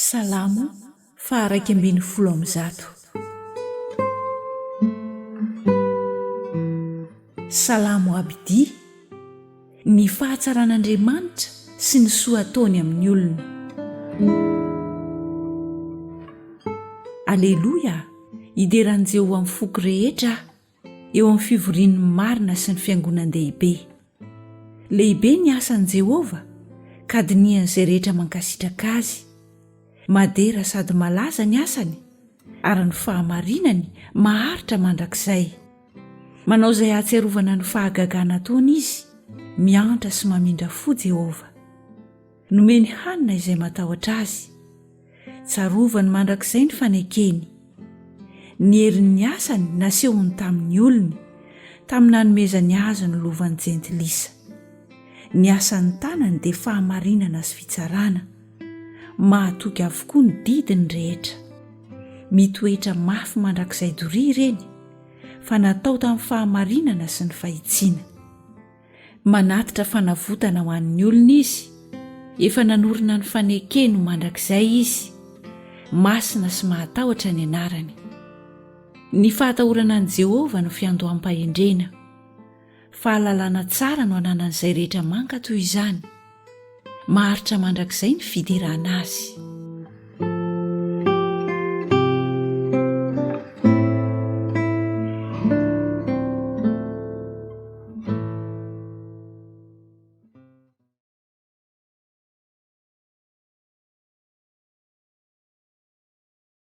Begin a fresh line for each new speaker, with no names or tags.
Salamo faharaiky ambin'ny folo amby zato. Salamo abidi, ny fahatsaran'Andriamanitra sy ny soa ataony amin'ny olona. Aleloia, ideran'i Jehovah amin'ny foko rehetra eo amin'ny fivorian'ny marina sy ny fiangonan-dehibe. Lehibe ny asan'i Jehovah ka dinian'izay rehetra mankasitraka azy. Madera sady malaza ny asany ary ny fahamarinany maharitra mandrakizay. Manao izay ahatsiarovana ny fahagagana ataony izy, miantra sy mamindra fo Jehovah. Nomeny hanina izay matahotra azy, tsarovany mandrakizay ny fanekeny. Ny herin'ny asany nasehony tamin'ny olony, tamin'ny nanomezany azy ny lovan'ny jentilisa. Ny asan'ny tanany dia fahamarinana sy fitsarana. Mahatoky avokoa ny didiny rehetra. Mitoetra mafy mandrakizay doria ireny, fa natao tamin'ny fahamarinana sy ny fahitsiana. Manatitra fanavotana ho an'ny olona izy, efa nanorina ny fanekeny ho mandrakizay izy. Masina sy mahatahotra ny anarany. Ny fahatahorana an'i Jehovah no fiandoham-pahendrena. Fahalalana tsara no ananan'izay rehetra manka toy izany. Maharitra mandrakizay ny fiderana azy.